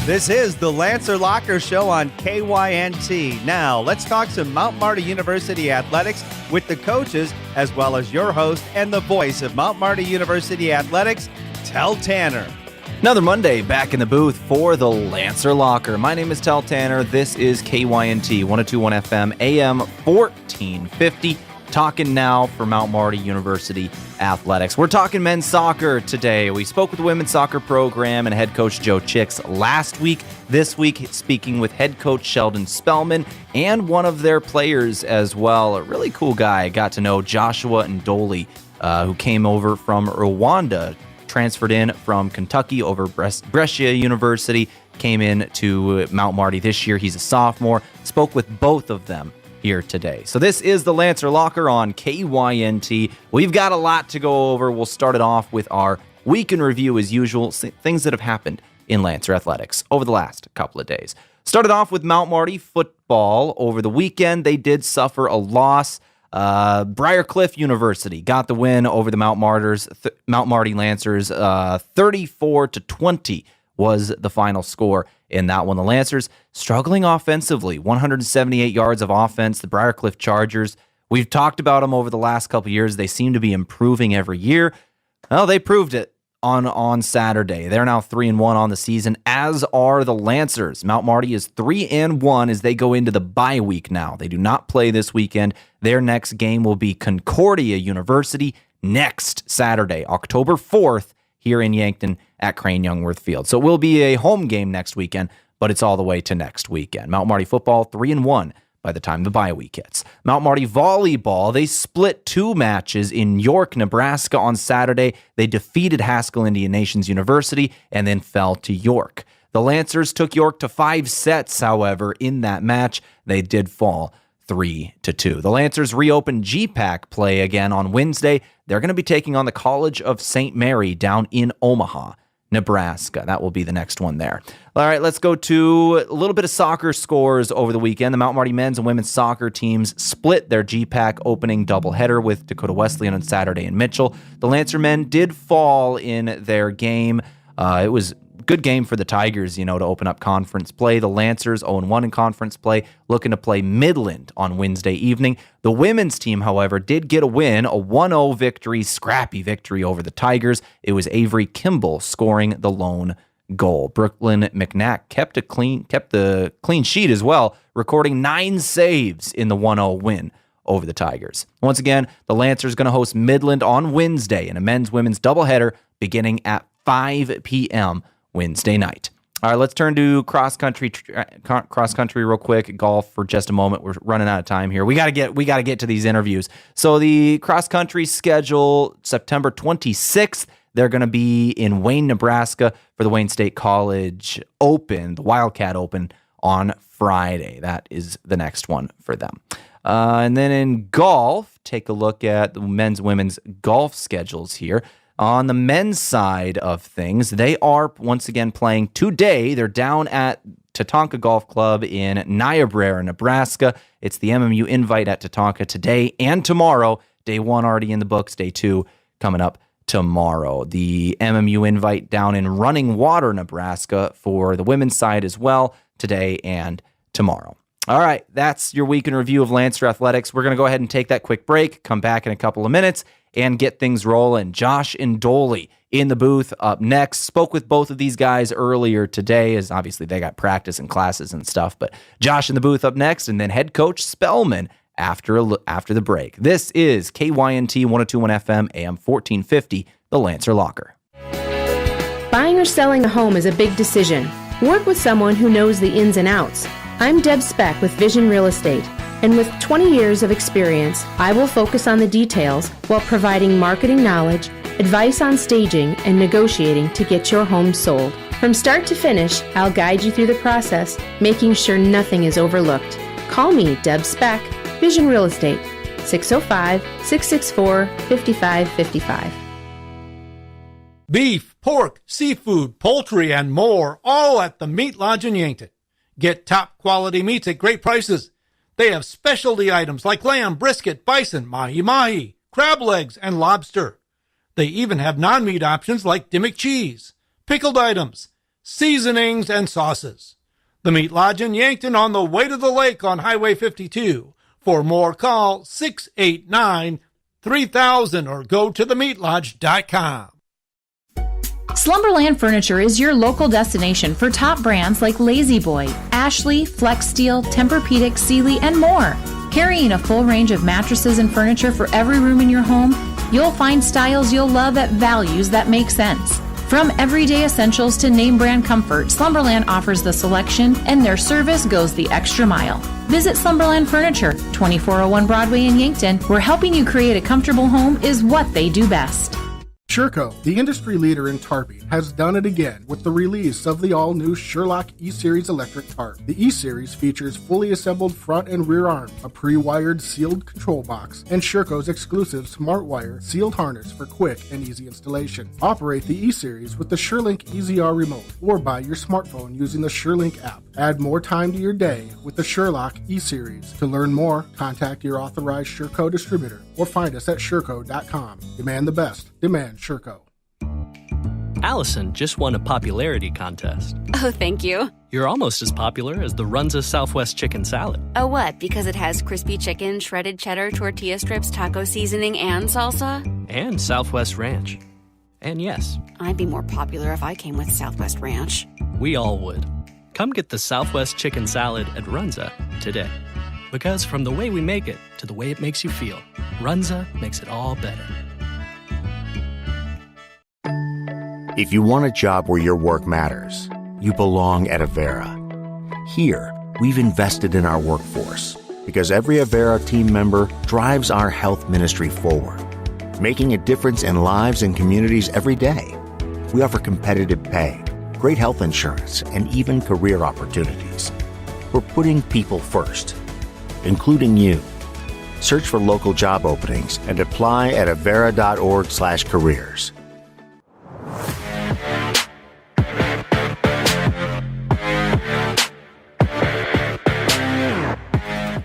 This is the Lancer Locker Show on KYNT. Now, let's talk some Mount Marty University athletics with the coaches, as well as your host and the voice of Mount Marty University athletics, Tell Tanner. Another Monday back in the booth for the Lancer Locker. My name is Tell Tanner. This is KYNT 102.1 FM AM 1450. Talking now for Mount Marty University athletics. We're talking men's soccer today. We spoke with the women's soccer program and head coach Joe Chicks last week. This week, speaking with head coach Sheldon Spelman and one of their players as well. A really cool guy. I got to know Joshua Ndoli, who came over from Rwanda, transferred in from Kentucky over Brescia University, came in to Mount Marty this year. He's a sophomore. Spoke with both of them here today. So this is the Lancer Locker on KYNT. We've got a lot to go over. We'll start it off with our week in review as usual, things that have happened in Lancer athletics over the last couple of days. Started off with Mount Marty football over the weekend. They did suffer a loss. Briarcliff University got the win over the Mount Marty Lancers. 34-20 was the final score in that one. The Lancers struggling offensively, 178 yards of offense. The Briarcliff Chargers, we've talked about them over the last couple of years. They seem to be improving every year. Well, they proved it on Saturday. They're now 3-1 on the season, as are the Lancers. Mount Marty is 3-1 as they go into the bye week now. They do not play this weekend. Their next game will be Concordia University next Saturday, October 4th, here in Yankton at Crane Youngworth Field. So it will be a home game next weekend, but it's all the way to next weekend. Mount Marty football, 3-1 by the time the bye week hits. Mount Marty volleyball, they split two matches in York, Nebraska on Saturday. They defeated Haskell Indian Nations University and then fell to York. The Lancers took York to 5 sets, however, in that match. They did fall 3-2. The Lancers reopened GPAC play again on Wednesday. They're going to be taking on the College of St. Mary down in Omaha, Nebraska. That will be the next one there. All right, let's go to a little bit of soccer scores over the weekend. The Mount Marty men's and women's soccer teams split their GPAC opening doubleheader with Dakota Wesleyan on Saturday in Mitchell. The Lancer men did fall in their game. It was good game for the Tigers, to open up conference play. The Lancers 0-1 in conference play, looking to play Midland on Wednesday evening. The women's team, however, did get a win, a 1-0 victory, scrappy victory over the Tigers. It was Avery Kimball scoring the lone goal. Brooklyn McNack kept the clean sheet as well, recording 9 saves in the 1-0 win over the Tigers. Once again, the Lancers going to host Midland on Wednesday in a men's-women's doubleheader beginning at 5 p.m. Wednesday night. All right, let's turn to cross country real quick. Golf for just a moment. We're running out of time here. We got to get to these interviews. So the cross country schedule, September 26th, they're going to be in Wayne, Nebraska for the Wayne State College Open, the Wildcat Open on Friday. That is the next one for them. And then in golf, take a look at the men's and women's golf schedules here. On the men's side of things, they are once again playing today. They're down at Tatanka Golf Club in Niobrara, Nebraska. It's the MMU Invite at Tatanka today and tomorrow. Day 1 already in the books. Day 2 coming up tomorrow. The MMU Invite down in Running Water, Nebraska for the women's side as well today and tomorrow. All right, that's your week in review of Lancer Athletics. We're going to go ahead and take that quick break, come back in a couple of minutes, and get things rolling. Josh Ndoli in the booth up next. Spoke with both of these guys earlier today, as obviously they got practice and classes and stuff, but Josh in the booth up next, and then head coach Spelman after the break. This is KYNT 102.1 FM, AM 1450, the Lancer Locker. Buying or selling a home is a big decision. Work with someone who knows the ins and outs. I'm Deb Speck with Vision Real Estate, and with 20 years of experience, I will focus on the details while providing marketing knowledge, advice on staging, and negotiating to get your home sold. From start to finish, I'll guide you through the process, making sure nothing is overlooked. Call me, Deb Speck, Vision Real Estate, 605-664-5555. Beef, pork, seafood, poultry, and more, all at the Meat Lodge in Yankton. Get top quality meats at great prices. They have specialty items like lamb, brisket, bison, mahi-mahi, crab legs, and lobster. They even have non-meat options like Dimmock cheese, pickled items, seasonings, and sauces. The Meat Lodge in Yankton on the way to the lake on Highway 52. For more, call 689-3000 or go to themeatlodge.com. Slumberland Furniture is your local destination for top brands like Lazy Boy, Ashley, Flex Steel, Tempur-Pedic, Sealy, and more. Carrying a full range of mattresses and furniture for every room in your home, you'll find styles you'll love at values that make sense. From everyday essentials to name brand comfort, Slumberland offers the selection, and their service goes the extra mile. Visit Slumberland Furniture, 2401 Broadway in Yankton, where helping you create a comfortable home is what they do best. Sherco, the industry leader in tarping, has done it again with the release of the all-new Sherlock E-Series electric tarp. The E-Series features fully assembled front and rear arms, a pre-wired sealed control box, and Sherco's exclusive smart wire sealed harness for quick and easy installation. Operate the E-Series with the SureLink EZR remote or by your smartphone using the SureLink app. Add more time to your day with the Sherlock E-Series. To learn more, contact your authorized Sherco distributor or find us at Sherco.com. Demand the best. Demand Sherco. Allison just won a popularity contest. Oh, thank you. You're almost as popular as the Runza Southwest Chicken Salad. Oh, what? Because it has crispy chicken, shredded cheddar, tortilla strips, taco seasoning, and salsa? And Southwest Ranch. And yes, I'd be more popular if I came with Southwest Ranch. we all would. Come get the Southwest Chicken Salad at Runza today. Because from the way we make it to the way it makes you feel, Runza makes it all better. If you want a job where your work matters, you belong at Avera. Here, we've invested in our workforce because every Avera team member drives our health ministry forward, making a difference in lives and communities every day. We offer competitive pay, great health insurance, and even career opportunities. We're putting people first, including you. Search for local job openings and apply at avera.org/careers.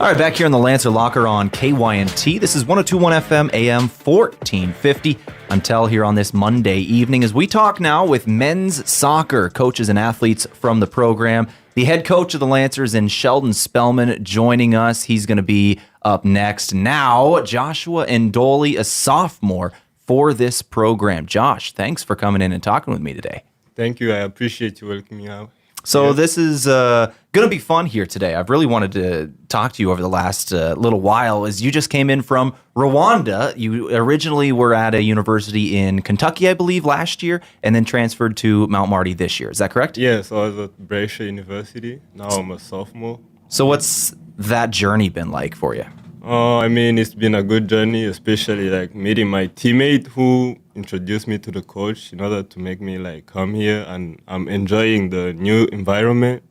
All right, back here in the Lancer Locker on KYNT. This is 102.1 FM, AM 1450. I'm Tell here on this Monday evening as we talk now with men's soccer coaches and athletes from the program. The head coach of the Lancers in Sheldon Spelman joining us. He's going to be up next. Now, Joshua Ndoli, a sophomore for this program. Josh, thanks for coming in and talking with me today. Thank you. I appreciate you welcoming me out. So this is going to be fun here today. I've really wanted to talk to you over the last little while as you just came in from Rwanda. You originally were at a university in Kentucky, I believe, last year, and then transferred to Mount Marty this year. Is that correct? Yes, I was at Brescia University. Now I'm a sophomore. So what's that journey been like for you? I mean, it's been a good journey, especially like meeting my teammate who introduced me to the coach in order to make me like come here, and I'm enjoying the new environment.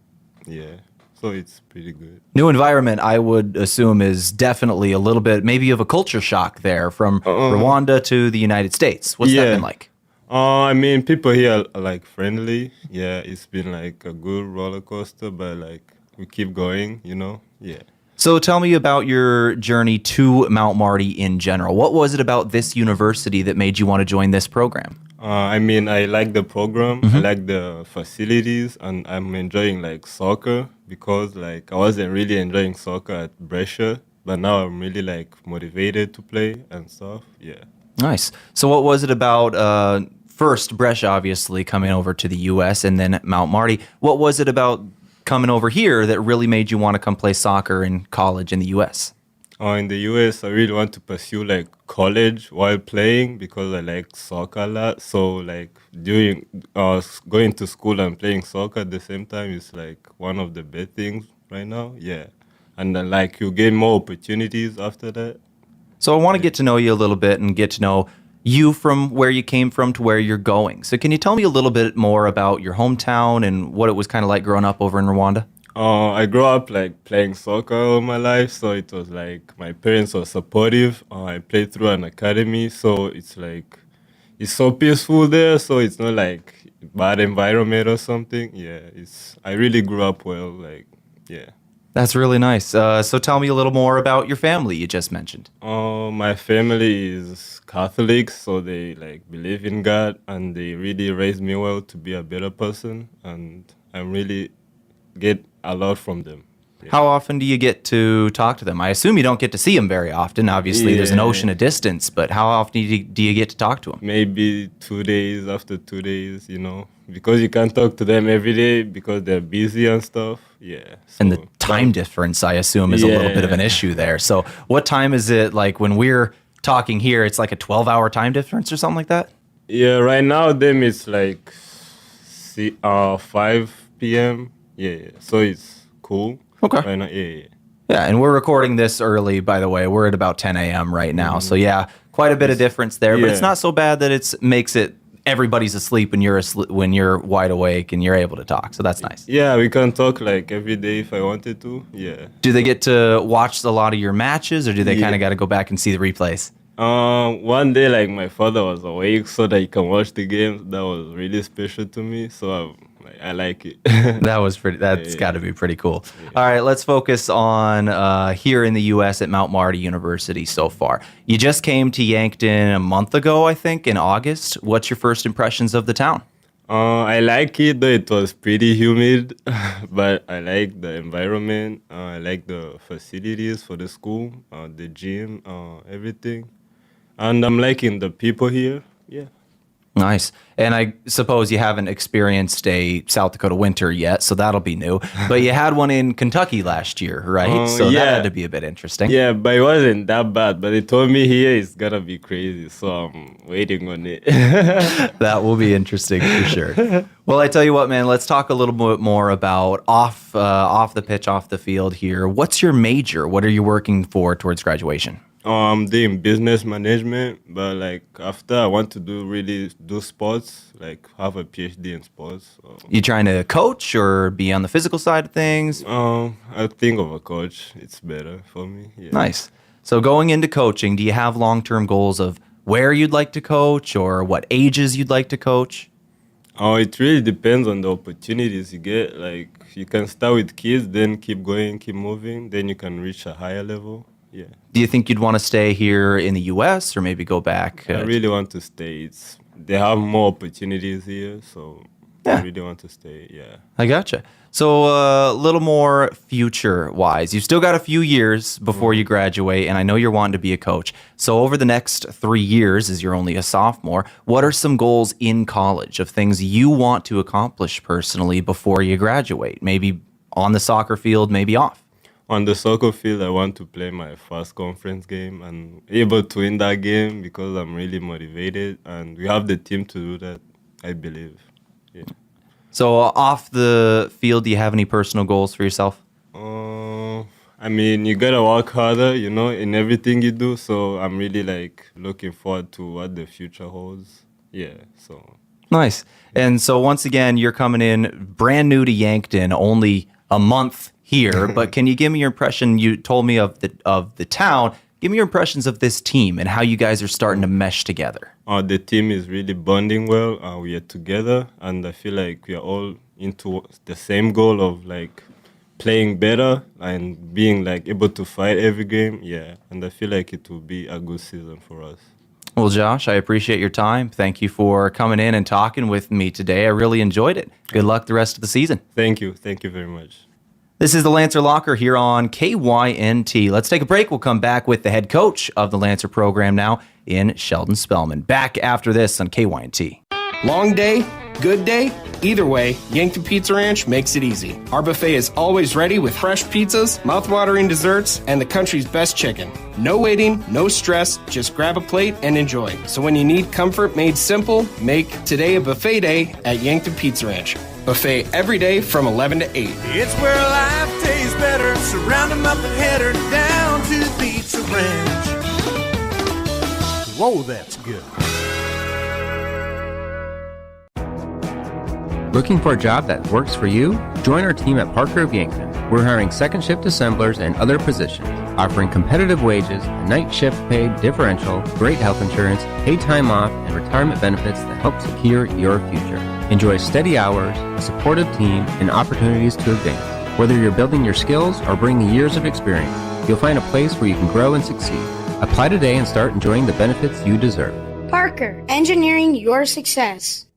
Yeah, so it's pretty good. New environment, I would assume, is definitely a little bit maybe of a culture shock there from Rwanda to the United States. What's that been like? I mean, people here are like friendly. Yeah, it's been like a good roller coaster, but like we keep going, you know? Yeah. So tell me about your journey to Mount Marty in general. What was it about this university that made you want to join this program? I mean, I like the program, I like the facilities, and I'm enjoying like soccer because like I wasn't really enjoying soccer at Brescia, but now I'm really like motivated to play and stuff. Yeah. Nice. So what was it about first Brescia, obviously, coming over to the U.S. and then Mount Marty? What was it about coming over here that really made you want to come play soccer in college in the U.S.? In the U.S., I really want to pursue like college while playing because I like soccer a lot. So like doing going to school and playing soccer at the same time is like one of the best things right now. Yeah, and then like you gain more opportunities after that. So I want to get to know you a little bit and get to know you from where you came from to where you're going. So can you tell me a little bit more about your hometown and what it was kind of like growing up over in Rwanda? I grew up like playing soccer all my life, so it was like my parents were supportive. I played through an academy, so it's like it's so peaceful there, so it's not like bad environment or something. Yeah, I really grew up well, like, yeah. That's really nice. So tell me a little more about your family you just mentioned. My family is Catholic, so they like believe in God, and they really raised me well to be a better person, and I really get a lot from them. Yeah. How often do you get to talk to them? I assume you don't get to see them very often. Obviously, there's an ocean of distance, but how often do you get to talk to them? Maybe 2 days after 2 days, because you can't talk to them every day because they're busy and stuff. Yeah. So, and the time difference, I assume, is a little bit of an issue there. So what time is it like when we're talking here? It's like a 12-hour time difference or something like that? Yeah, right now them it's like 5 p.m. Yeah, so it's cool. Okay. Right now, Yeah, and we're recording this early, by the way. We're at about 10 a.m. right now. So yeah, quite a bit of difference there, but it's not so bad that it makes it everybody's asleep when you're wide awake and you're able to talk. So that's nice. Yeah, we can talk like every day if I wanted to. Yeah. Do they get to watch a lot of your matches, or do they kind of got to go back and see the replays? One day, like my father was awake so that he can watch the games. That was really special to me. So I like it. That's got to be pretty cool. Yeah. All right, let's focus on here in the U.S. at Mount Marty University so far. You just came to Yankton a month ago, I think, in August. What's your first impressions of the town? I like it, though it was pretty humid, but I like the environment. I like the facilities for the school, the gym, everything. And I'm liking the people here. Yeah. Nice. And I suppose you haven't experienced a South Dakota winter yet, so that'll be new. But you had one in Kentucky last year, right? So that had to be a bit interesting. Yeah, but it wasn't that bad. But they told me here it's going to be crazy, so I'm waiting on it. That will be interesting for sure. Well, I tell you what, man, let's talk a little bit more about off the pitch, off the field here. What's your major? What are you working for towards graduation? I'm doing business management, but like after I want to do sports, like have a PhD in sports. So. You trying to coach or be on the physical side of things? I think of a coach. It's better for me. Yeah. Nice. So going into coaching, do you have long-term goals of where you'd like to coach or what ages you'd like to coach? It really depends on the opportunities you get. Like you can start with kids, then keep going, keep moving, then you can reach a higher level. Yeah. Do you think you'd want to stay here in the U.S. or maybe go back? I really want to stay. They have more opportunities here, so I really want to stay. Yeah. I gotcha. So a little more future-wise. You've still got a few years before you graduate, and I know you're wanting to be a coach. So over the next 3 years, as you're only a sophomore, what are some goals in college of things you want to accomplish personally before you graduate? Maybe on the soccer field, maybe off. On the soccer field, I want to play my first conference game and able to win that game because I'm really motivated and we have the team to do that, I believe. Yeah. So off the field, do you have any personal goals for yourself? I mean, you got to work harder, in everything you do. So I'm really looking forward to what the future holds. Yeah, so. Nice. And so once again, you're coming in brand new to Yankton, only a month here, but can you give me your impression? You told me of the town. Give me your impressions of this team and how you guys are starting to mesh together. The team is really bonding well. We are together, and I feel like we are all into the same goal of playing better and being able to fight every game. Yeah, and I feel like it will be a good season for us. Well, Josh, I appreciate your time. Thank you for coming in and talking with me today. I really enjoyed it. Good luck the rest of the season. Thank you. Thank you very much. This is the Lancer Locker here on KYNT. Let's take a break. We'll come back with the head coach of the Lancer program now in Sheldon Spelman. Back after this on KYNT. Long day, good day, either way, Yankton Pizza Ranch makes it easy. Our buffet is always ready with fresh pizzas, mouth-watering desserts, and the country's best chicken. No waiting, no stress, just grab a plate and enjoy. So when you need comfort made simple, make today a buffet day at Yankton Pizza Ranch. Buffet every day from 11 to 8. It's where life tastes better. Surround them up and head her down to the Pizza Ranch. Whoa, that's good. Looking for a job that works for you? Join our team at Park Grove Yankton. We're hiring second shift assemblers and other positions, offering competitive wages, a night shift pay differential, great health insurance, paid time off, and retirement benefits that help secure your future. Enjoy steady hours, a supportive team, and opportunities to advance. Whether you're building your skills or bringing years of experience, you'll find a place where you can grow and succeed. Apply today and start enjoying the benefits you deserve. Parker, engineering your success.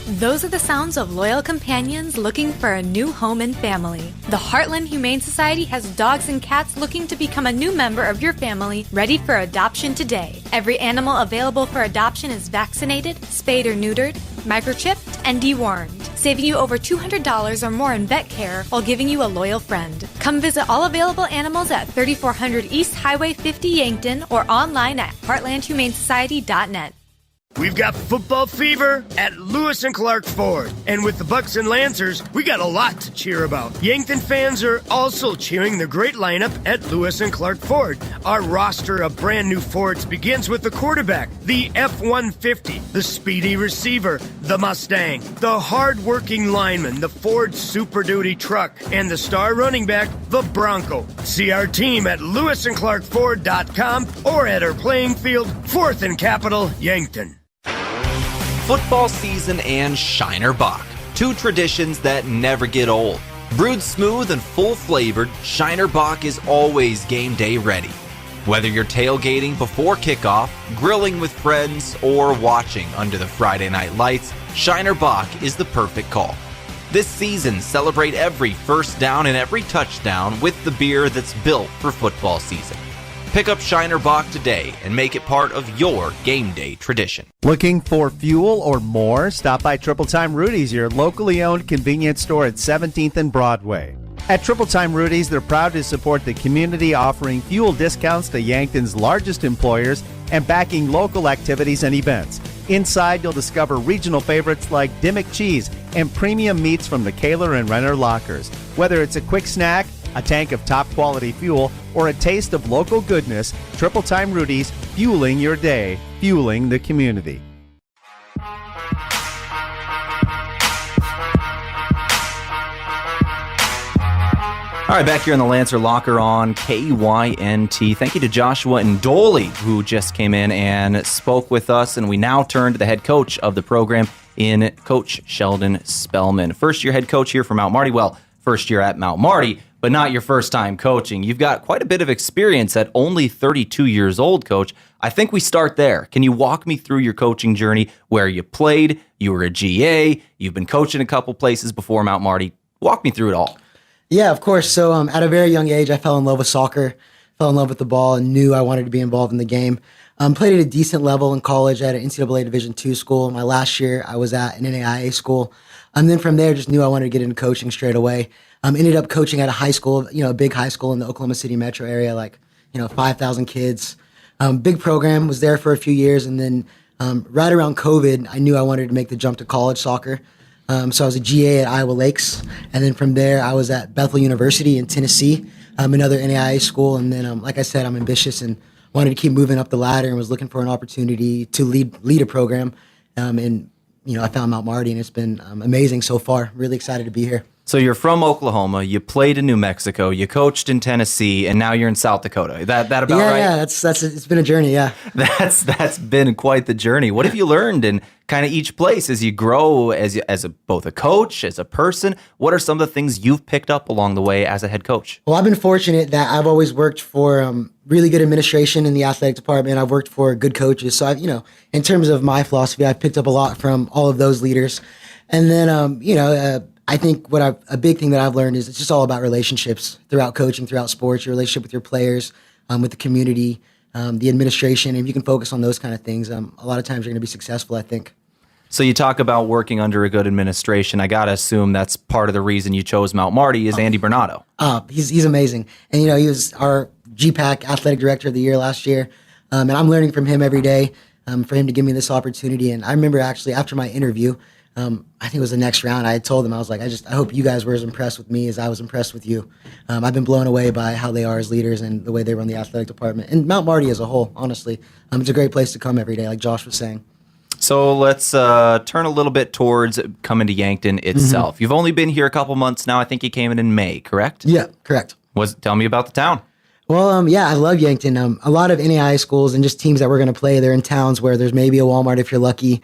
Those are the sounds of loyal companions looking for a new home and family. The Heartland Humane Society has dogs and cats looking to become a new member of your family, ready for adoption today. Every animal available for adoption is vaccinated, spayed or neutered, microchipped, and dewormed, saving you over $200 or more in vet care while giving you a loyal friend. Come visit all available animals at 3400 East Highway 50 Yankton or online at heartlandhumanesociety.net. We've got football fever at Lewis and Clark Ford. And with the Bucks and Lancers, we got a lot to cheer about. Yankton fans are also cheering the great lineup at Lewis and Clark Ford. Our roster of brand new Fords begins with the quarterback, the F-150, the speedy receiver, the Mustang, the hard-working lineman, the Ford Super Duty truck, and the star running back, the Bronco. See our team at lewisandclarkford.com or at our playing field, 4th and Capitol, Yankton. Football season and Shiner Bock, two traditions that never get old. Brewed smooth and full-flavored, Shiner Bock is always game day ready. Whether you're tailgating before kickoff, grilling with friends, or watching under the Friday night lights, Shiner Bock is the perfect call. This season, celebrate every first down and every touchdown with the beer that's built for football season. Pick up Shiner Bock today and make it part of your game day tradition. Looking for fuel or more? Stop by Triple Time Rudy's, your locally owned convenience store at 17th and Broadway. At Triple Time Rudy's, they're proud to support the community, offering fuel discounts to Yankton's largest employers and backing local activities and events. Inside, you'll discover regional favorites like Dimmick Cheese and premium meats from the Kaler and Renner lockers. Whether it's a quick snack, a tank of top-quality fuel, or a taste of local goodness, Triple Time Rudy's, fueling your day, fueling the community. All right, back here in the Lancer Locker on KYNT. Thank you to Joshua Ndoli, who just came in and spoke with us, and we now turn to the head coach of the program in Coach Sheldon Spelman. First-year head coach here for Mount Marty. Well, first year at Mount Marty, but not your first time coaching. You've got quite a bit of experience at only 32 years old, Coach. I think we start there. Can you walk me through your coaching journey, where you played, you were a GA, you've been coaching a couple places before Mount Marty? Walk me through it all. Yeah, of course. So at a very young age, I fell in love with soccer, fell in love with the ball, and knew I wanted to be involved in the game. Played at a decent level in college at an NCAA Division II school. My last year, I was at an NAIA school. And then from there, just knew I wanted to get into coaching straight away. Ended up coaching at a high school, a big high school in the Oklahoma City metro area, 5,000 kids. Big program, was there for a few years. And then right around COVID, I knew I wanted to make the jump to college soccer. So I was a GA at Iowa Lakes. And then from there, I was at Bethel University in Tennessee, another NAIA school. And then, like I said, I'm ambitious and wanted to keep moving up the ladder and was looking for an opportunity to lead a program. I found Mount Marty, and it's been amazing so far. Really excited to be here. So you're from Oklahoma, you played in New Mexico, you coached in Tennessee, and now you're in South Dakota. That about right? Yeah, that's it's been a journey, yeah. That's been quite the journey. What have you learned in kind of each place as you grow both a coach, as a person? What are some of the things you've picked up along the way as a head coach? Well, I've been fortunate that I've always worked for really good administration in the athletic department. I've worked for good coaches. So I've, in terms of my philosophy, I've picked up a lot from all of those leaders. And then, I think a big thing that I've learned is it's just all about relationships throughout coaching, throughout sports, your relationship with your players, with the community, the administration. And if you can focus on those kind of things, a lot of times you're going to be successful, I think. So you talk about working under a good administration. I got to assume that's part of the reason you chose Mount Marty is Andy Bernardo. He's amazing. And, he was our GPAC Athletic Director of the Year last year. And I'm learning from him every day for him to give me this opportunity. And I remember actually after my interview, I think it was the next round, I had told them, I was like, I hope you guys were as impressed with me as I was impressed with you. I've been blown away by how they are as leaders and the way they run the athletic department. And Mount Marty as a whole, honestly. It's a great place to come every day, like Josh was saying. So let's turn a little bit towards coming to Yankton itself. Mm-hmm. You've only been here a couple months now. I think you came in May, correct? Yeah, correct. Tell me about the town. Well, I love Yankton. A lot of NAIA schools and just teams that we're going to play, they're in towns where there's maybe a Walmart if you're lucky.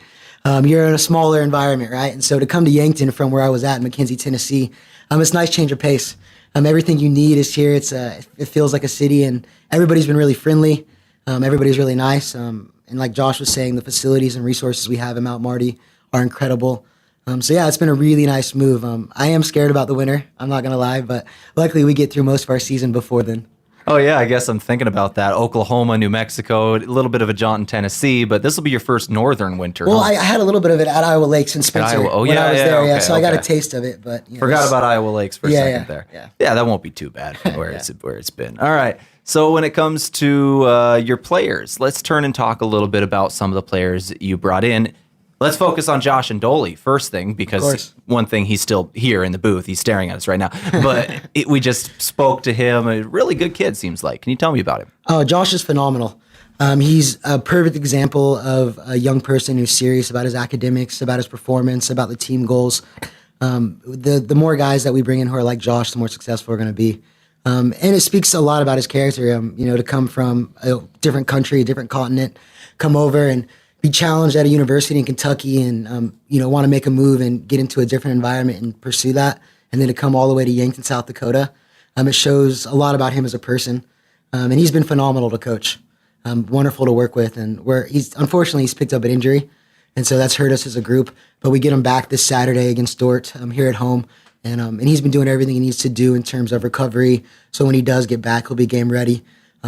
you're in a smaller environment, right? And so to come to Yankton from where I was at in McKenzie, Tennessee, it's a nice change of pace. Everything you need is here. It feels like a city, and everybody's been really friendly. Everybody's really nice. And like Josh was saying, the facilities and resources we have in Mount Marty are incredible. So yeah, it's been a really nice move. I am scared about the winter. I'm not going to lie, but luckily we get through most of our season before then. Oh, yeah, I guess I'm thinking about that. Oklahoma, New Mexico, a little bit of a jaunt in Tennessee, but this will be your first northern winter. Well, I had a little bit of it at Iowa Lakes in Spencer when I was there. Okay, so I got a taste of it. But forgot about Iowa Lakes for a second there. Yeah, that won't be too bad from where it's been. All right. So when it comes to your players, let's turn and talk a little bit about some of the players you brought in. Let's focus on Josh Ndoli first thing, because one thing, he's still here in the booth. He's staring at us right now. But we just spoke to him. A really good kid, seems like. Can you tell me about him? Oh, Josh is phenomenal. He's a perfect example of a young person who's serious about his academics, about his performance, about the team goals. The more guys that we bring in who are like Josh, the more successful we're going to be. And it speaks a lot about his character, to come from a different country, a different continent, come over and be challenged at a university in Kentucky and, want to make a move and get into a different environment and pursue that. And then to come all the way to Yankton, South Dakota. It shows a lot about him as a person. And he's been phenomenal to coach. Wonderful to work with. And unfortunately, he's picked up an injury. And so that's hurt us as a group. But we get him back this Saturday against Dort here at home. And he's been doing everything he needs to do in terms of recovery. So when he does get back, he'll be game ready.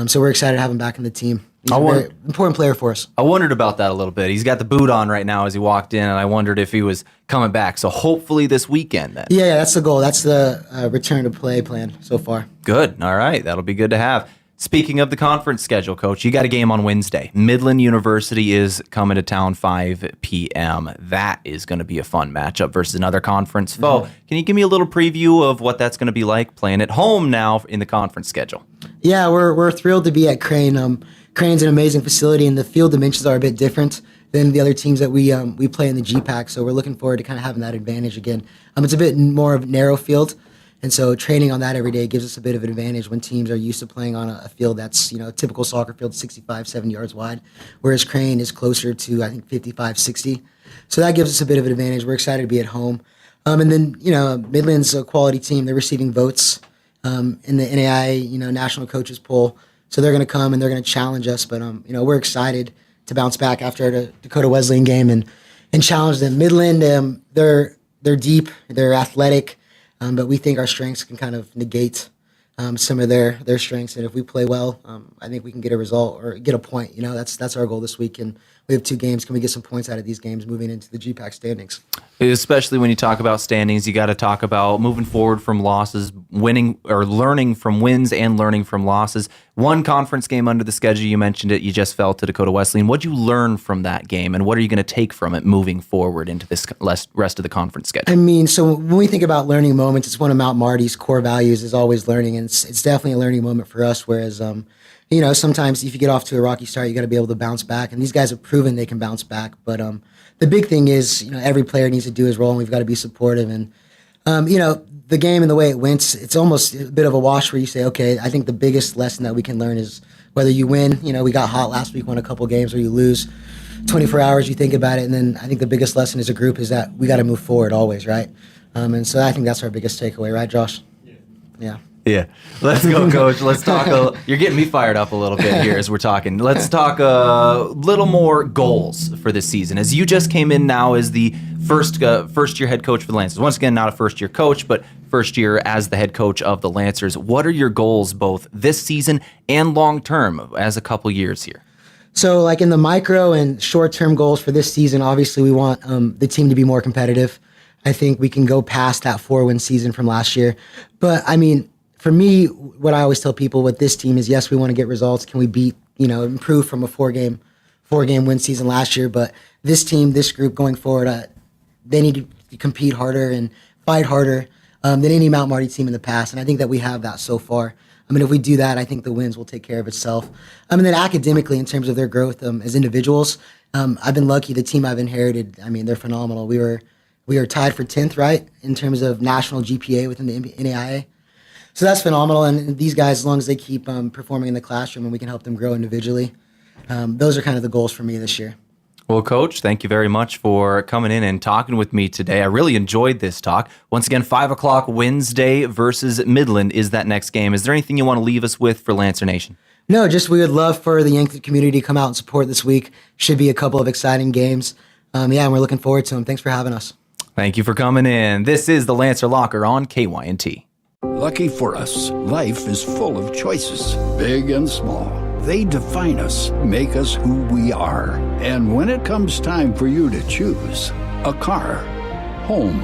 So we're excited to have him back in the team. He's a very important player for us. I wondered about that a little bit. He's got the boot on right now as he walked in, and I wondered if he was coming back. So hopefully this weekend then. Yeah, that's the goal. That's the return to play plan so far. Good. All right. That'll be good to have. Speaking of the conference schedule, Coach, you got a game on Wednesday. Midland University is coming to town 5 p.m. That is going to be a fun matchup versus another conference foe. Mm-hmm. Can you give me a little preview of what that's going to be like playing at home now in the conference schedule? Yeah, we're thrilled to be at Crane. Crane's an amazing facility, and the field dimensions are a bit different than the other teams that we play in the GPAC. So we're looking forward to kind of having that advantage again. It's a bit more of a narrow field. And so training on that every day gives us a bit of an advantage when teams are used to playing on a field that's, a typical soccer field, 65, 70 yards wide, whereas Crane is closer to, I think, 55, 60. So that gives us a bit of an advantage. We're excited to be at home. And then, Midland's a quality team. They're receiving votes in the NAIA, National Coaches Poll. So they're going to come and they're going to challenge us. But, we're excited to bounce back after the Dakota Wesleyan game and challenge them. Midland, they're deep, they're athletic. But we think our strengths can kind of negate some of their strengths. And if we play well, I think we can get a result or get a point. That's our goal this week. And we have 2 games. Can we get some points out of these games moving into the GPAC standings? Especially when you talk about standings, you got to talk about moving forward from losses, winning or learning from wins and learning from losses. One conference game under the schedule, you mentioned it, you just fell to Dakota Wesleyan. What did you learn from that game, and what are you going to take from it moving forward into this rest of the conference schedule? So when we think about learning moments, it's one of Mount Marty's core values is always learning, and it's definitely a learning moment for us, whereas sometimes if you get off to a rocky start, you got to be able to bounce back, and these guys have proven they can bounce back. But the big thing is, every player needs to do his role, and we've got to be supportive. And the game and the way it went, it's almost a bit of a wash where you say, okay, I think the biggest lesson that we can learn is whether you win. We got hot last week, won a couple games, or you lose. 24 hours, you think about it, and then I think the biggest lesson as a group is that we got to move forward always, right? And so I think that's our biggest takeaway, right, Josh? Yeah. Yeah. Let's go, Coach. Let's talk. You're getting me fired up a little bit here as we're talking. Let's talk a little more goals for this season. As you just came in now as the first-year head coach for the Lancers. Once again, not a first-year coach, but first year as the head coach of the Lancers. What are your goals both this season and long-term as a couple years here? So like in the micro and short-term goals for this season, obviously we want the team to be more competitive. I think we can go past that 4-win season from last year. But, for me, what I always tell people with this team is, yes, we want to get results. Can we beat, improve from a four-game win season last year? But this team, this group going forward, they need to compete harder and fight harder than any Mount Marty team in the past. And I think that we have that so far. If we do that, I think the wins will take care of itself. Then academically, in terms of their growth as individuals, I've been lucky. The team I've inherited, they're phenomenal. We were tied for 10th, right, in terms of national GPA within the NAIA. So that's phenomenal, and these guys, as long as they keep performing in the classroom and we can help them grow individually, those are kind of the goals for me this year. Well, Coach, thank you very much for coming in and talking with me today. I really enjoyed this talk. Once again, 5 o'clock Wednesday versus Midland is that next game. Is there anything you want to leave us with for Lancer Nation? No, just we would love for the Yankton community to come out and support this week. Should be a couple of exciting games. And we're looking forward to them. Thanks for having us. Thank you for coming in. This is the Lancer Locker on KYNT. Lucky for us, life is full of choices, big and small. They define us, make us who we are. And when it comes time for you to choose a car, home,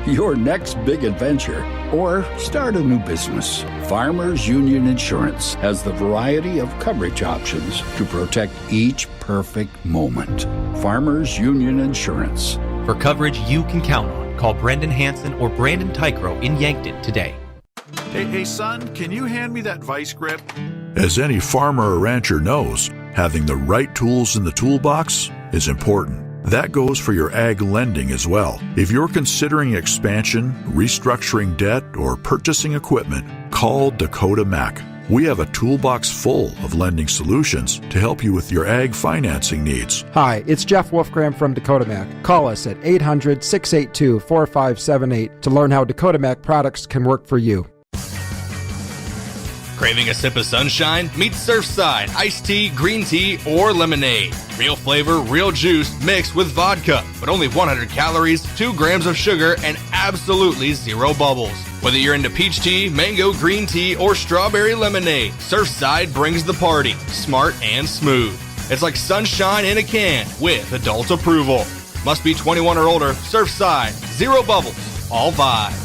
your next big adventure, or start a new business, Farmers Union Insurance has the variety of coverage options to protect each perfect moment. Farmers Union Insurance. For coverage you can count on, call Brendan Hansen or Brandon Tycro in Yankton today. Hey, son, can you hand me that vice grip? As any farmer or rancher knows, having the right tools in the toolbox is important. That goes for your ag lending as well. If you're considering expansion, restructuring debt, or purchasing equipment, call Dakota Mac. We have a toolbox full of lending solutions to help you with your ag financing needs. Hi, it's Jeff Wolfgram from Dakota Mac. Call us at 800-682-4578 to learn how Dakota Mac products can work for you. Craving a sip of sunshine? Meet Surfside, iced tea, green tea, or lemonade. Real flavor, real juice mixed with vodka, but only 100 calories, 2 grams of sugar, and absolutely 0 bubbles. Whether you're into peach tea, mango green tea, or strawberry lemonade, Surfside brings the party, smart and smooth. It's like sunshine in a can with adult approval. Must be 21 or older. Surfside, 0 bubbles, all vibes.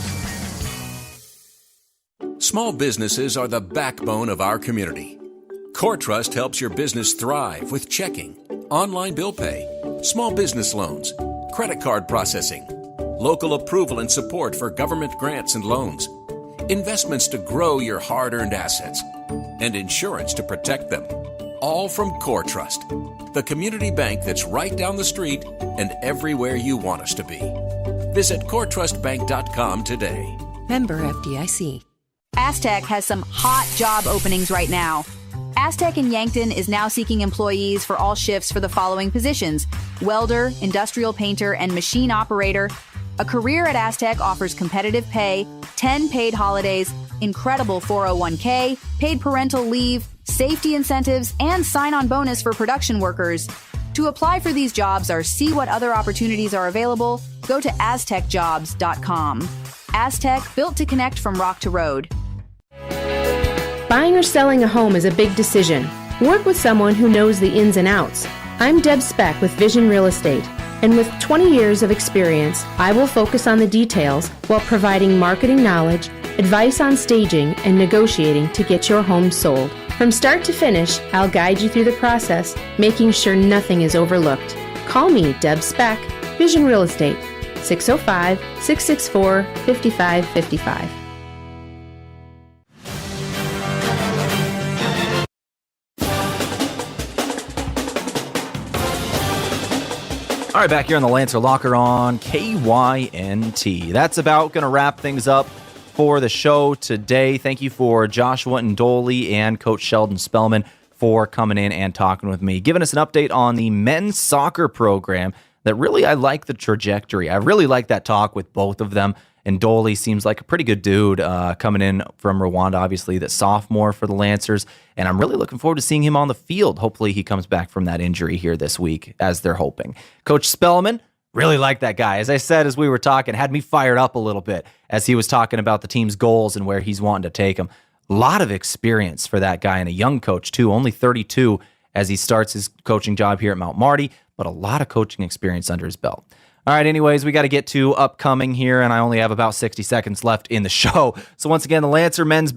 Small businesses are the backbone of our community. CoreTrust helps your business thrive with checking, online bill pay, small business loans, credit card processing, local approval and support for government grants and loans, investments to grow your hard-earned assets, and insurance to protect them. All from CoreTrust, the community bank that's right down the street and everywhere you want us to be. Visit CoreTrustBank.com today. Member FDIC. Aztec has some hot job openings right now. Aztec in Yankton is now seeking employees for all shifts for the following positions: welder, industrial painter, and machine operator. A career at Aztec offers competitive pay, 10 paid holidays, incredible 401k, paid parental leave, safety incentives, and sign-on bonus for production workers. To apply for these jobs or see what other opportunities are available, go to aztecjobs.com. Aztec, built to connect from rock to road. Buying or selling a home is a big decision. Work with someone who knows the ins and outs. I'm Deb Speck with Vision Real Estate, and with 20 years of experience, I will focus on the details while providing marketing knowledge, advice on staging, and negotiating to get your home sold. From start to finish, I'll guide you through the process, making sure nothing is overlooked. Call me, Deb Speck, Vision Real Estate, 605-664-5555. All right, back here on the Lancer Locker on KYNT. That's about going to wrap things up for the show today. Thank you for Joshua Ndoli and Coach Sheldon Spelman for coming in and talking with me, giving us an update on the men's soccer program that really I like the trajectory. I really like that talk with both of them. Ndoli seems like a pretty good dude coming in from Rwanda, obviously, the sophomore for the Lancers. And I'm really looking forward to seeing him on the field. Hopefully he comes back from that injury here this week, as they're hoping. Coach Spelman, really like that guy. As I said, as we were talking, had me fired up a little bit as he was talking about the team's goals and where he's wanting to take them. A lot of experience for that guy, and a young coach, too. Only 32 as he starts his coaching job here at Mount Marty, but a lot of coaching experience under his belt. All right, anyways, we got to get to upcoming here, and I only have about 60 seconds left in the show. So once again, the Lancer men's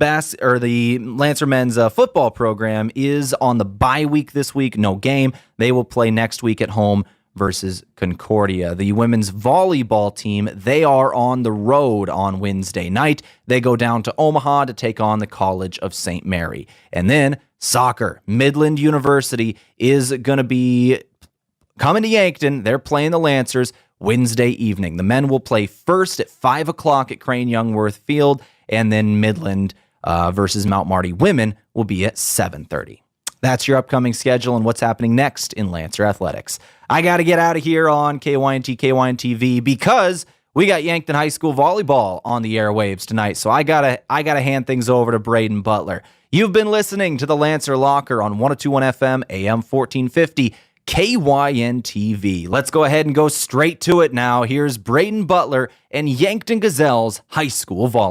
football program is on the bye week this week. No game. They will play next week at home versus Concordia. The women's volleyball team, they are on the road on Wednesday night. They go down to Omaha to take on the College of St. Mary. And then soccer. Midland University is going to be coming to Yankton. They're playing the Lancers Wednesday evening. The men will play first at 5 o'clock at Crane Youngworth Field, and then Midland versus Mount Marty women will be at 7:30. That's your upcoming schedule and what's happening next in Lancer Athletics. I got to get out of here on KYNT, KYNT-TV because we got Yankton High School volleyball on the airwaves tonight. So I gotta hand things over to Braden Butler. You've been listening to the Lancer Locker on 102.1 FM, AM 1450, KYNT-TV. Let's go ahead and go straight to it now. Here's Braden Butler and Yankton Gazelles High School volleyball.